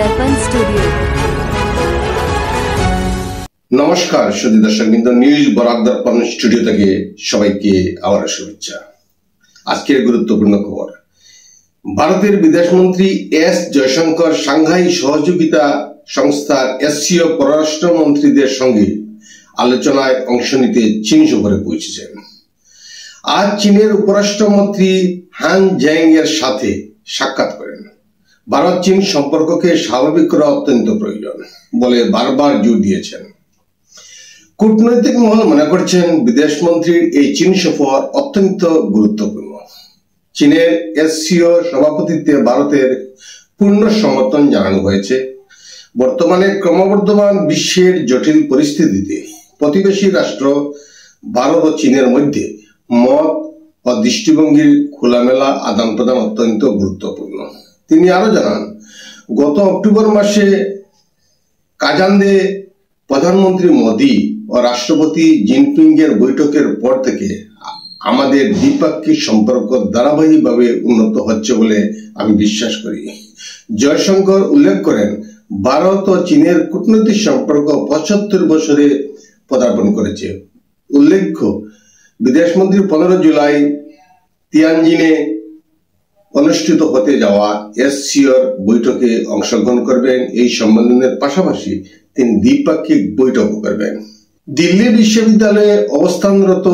दर्पण स्टूडियो। নমস্কার সুধী দর্শকবৃন্দ, নিউজ বরাক দর্পণ স্টুডিও থেকে সবাইকে আবার শুভেচ্ছা। আজকের গুরুত্বপূর্ণ খবর, ভারতের বিদেশমন্ত্রী এস জয়শঙ্কর সাংহাই সহযোগিতা সংস্থার এসসিও পররাষ্ট্রমন্ত্রীদের সঙ্গে আলোচনায় অংশ নিতে চীন সফরে পৌঁছেছেন। আজ চীনের উপরাষ্ট্রমন্ত্রী হান জ্যাং এর সাথে সাক্ষাৎ করেন। ভারত চীন সম্পর্ককে স্বাভাবিক করা অত্যন্ত প্রয়োজন বলে বারবার জোর দিয়েছেন। কূটনৈতিক মহল মনে করছেন বিদেশমন্ত্রীর এই চীন সফর অত্যন্ত গুরুত্বপূর্ণ। চীনের এসসিও সভাপতিত্বে ভারতের পূর্ণ সমর্থন জানানো হয়েছে। বর্তমানে ক্রমবর্ধমান বিশ্বের জটিল পরিস্থিতিতে প্রতিবেশী রাষ্ট্র ভারত ও চীনের মধ্যে মত ও দৃষ্টিভঙ্গির খোলামেলা আদান প্রদান অত্যন্ত গুরুত্বপূর্ণ। তিনি আরো জানান, গত অক্টোবর মাসে কাজান্দে প্রধানমন্ত্রী মোদী ও রাষ্ট্রপতি জিনপিং এর বৈঠকের পর থেকে আমাদের দ্বিপাক্ষিক সম্পর্ক ধারাবাহিকভাবে উন্নত হচ্ছে বলে আমি বিশ্বাস করি। জয়শঙ্কর উল্লেখ করেন, ভারত ও চীনের কূটনৈতিক সম্পর্ক ৭৫ বছরে পদার্পণ করেছে। উল্লেখ্য, বিদেশমন্ত্রী 15 জুলাই তিয়ানজিনে অনুষ্ঠিত হতে যাওয়া এসসিওর বৈঠকে অংশগ্রহণ করবেন। এই সম্মেলনের পাশাপাশি তিনি দ্বিপাক্ষিক বৈঠকও করবেন। দিল্লি বিশ্ববিদ্যালয়ে অবস্থানরত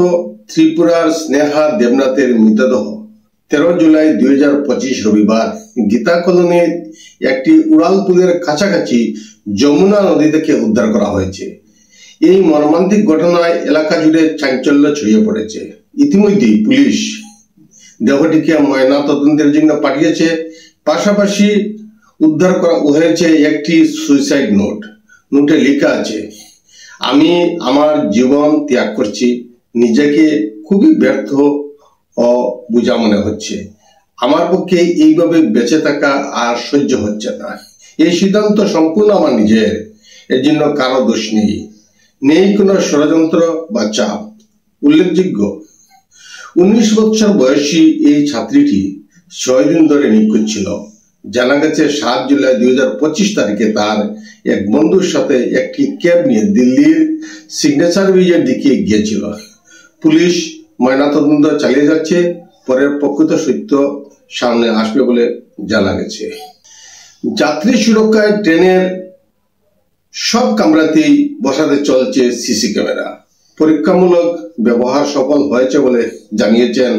ত্রিপুরার স্নেহা দেবনাথের মৃতদেহ 13 জুলাই 2025 রবিবার গীতা কলোনির একটি উড়ালপুলের কাছাকাছি যমুনা নদী থেকে উদ্ধার করা হয়েছে। এই মর্মান্তিক ঘটনায় এলাকা জুড়ে চাঞ্চল্য ছড়িয়ে পড়েছে। ইতিমধ্যেই পুলিশ দেহটিকে ময়না তদন্তের জন্য পাঠিয়েছে। পাশাপাশি উদ্ধার করা হয়েছে একটি সুইসাইড নোট। নোটে লেখা আছে, আমি আমার জীবন ত্যাগ করছি, নিজেকে খুবই ব্যর্থ ও বোঝা মনে হচ্ছে। আমার পক্ষে এইভাবে বেঁচে থাকা আর সহ্য হচ্ছে না। এই সিদ্ধান্ত সম্পূর্ণ আমার নিজের, এর জন্য কারো দোষ নেই কোনো ষড়যন্ত্র বা চাপ। উল্লেখযোগ্য, 19 বছর বয়সী এই ছাত্রীটি 6 দিন ধরে নিখোঁজ ছিল। জানা গেছে 7 জুলাই 2025 তারিখে তার এক বন্ধুর সাথে একটি ক্যাব নিয়ে দিল্লির সিগনেচার ব্রিজের দিকে গিয়েছিল। পুলিশ ময়নাতদন্ত চালিয়ে যাচ্ছে। পরের প্রকৃত সত্য সামনে আসবে বলে জানা গেছে। যাত্রী সুরক্ষায় ট্রেনের সব কামরাতেই বসাতে চলছে সিসি ক্যামেরা। পরীক্ষামূলক ব্যবহার সফল হয়েছে বলে জানিয়েছেন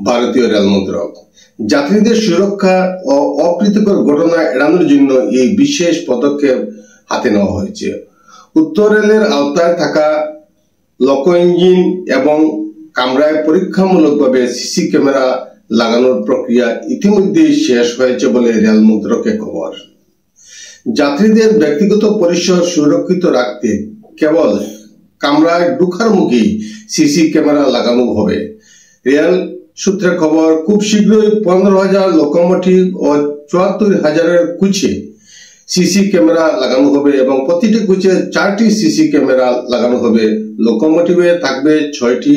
ভারতীয় রেল মন্ত্রক। যাত্রীদের সুরক্ষা ও অপ্রীতিকর ঘটনা এড়ানোর জন্য এই বিশেষ পদক্ষেপ হাতে নেওয়া হয়েছে। উত্তর রেলের আওতায় থাকা লোকো ইঞ্জিন এবং কামরায় পরীক্ষামূলকভাবে সিসি ক্যামেরা লাগানোর প্রক্রিয়া ইতিমধ্যেই শেষ হয়েছে বলে রেল মন্ত্রকের খবর। যাত্রীদের ব্যক্তিগত পরিসর সুরক্ষিত রাখতে কেবল কামরায় ঢোকার মুখেই সিসি ক্যামেরা লাগানো হবে। রেল সূত্রে খবর, খুব শীঘ্রই 15,000 লোকোমোটিভ ও 74,000 কোচে সিসি ক্যামেরা লাগানো হবে এবং প্রতিটি কোচে 4টি সিসি ক্যামেরা লাগানো হবে। লোকোমোটিভে থাকবে 6টি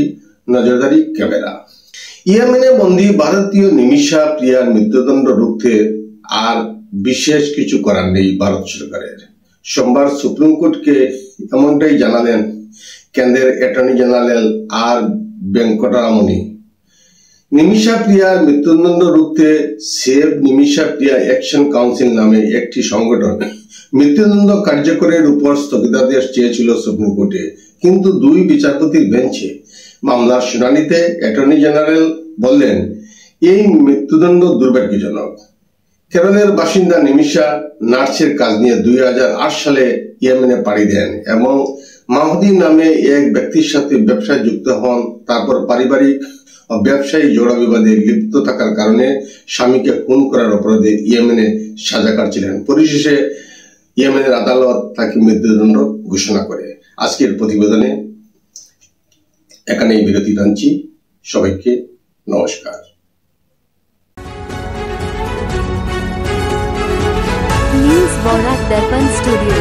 নজরদারি ক্যামেরা। ইয়েমেনে বন্দী ভারতীয় নিমিষা প্রিয়ার মৃত্যুদণ্ড রুখতে আর বিশেষ কিছু করার নেই ভারত সরকারের। সোমবার সুপ্রিম কোর্টকে এমনটাই জানালেন কেন্দ্রের অ্যাটর্নি জেনারেল আর ভেঙ্কটরামনি। নিমিষা প্রিয়ার মৃত্যুদণ্ড রুখতে সেভ নিমিষা প্রিয়া অ্যাকশন কাউন্সিল নামে একটি সংগঠন মৃত্যুদণ্ড কার্যকরের উপর স্থগিতাদেশ চেয়েছিল সুপ্রিম কোর্টে, কিন্তু 2 বিচারপতির বেঞ্চে মামলার শুনানিতে অ্যাটর্নি জেনারেল বললেন, এই মৃত্যুদণ্ড দুর্ভাগ্যজনক। কেরলের বাসিন্দা নিমিষা নার্সের কাজ নিয়ে 2008 সালে ইয়েমেনে পাড়ি দেন এবং মাহদি নামে এক ব্যক্তির সাথে ব্যবসায় যুক্ত হন। তারপর পারিবারিক ও ব্যবসায়ী জোড়া বিবাদে লিপ্ত থাকার কারণে স্বামীকে খুন করার অপরাধে ইয়েমেনে সাজা কাটছিলেন। পরিশেষে ইয়েমেনের আদালত তাকে মৃত্যুদণ্ড ঘোষণা করে। আজকের প্রতিবেদনে এখানেই বিরতি টানছি। সবাইকে নমস্কার। নিউজ বরাক দর্পণ স্টুডিও।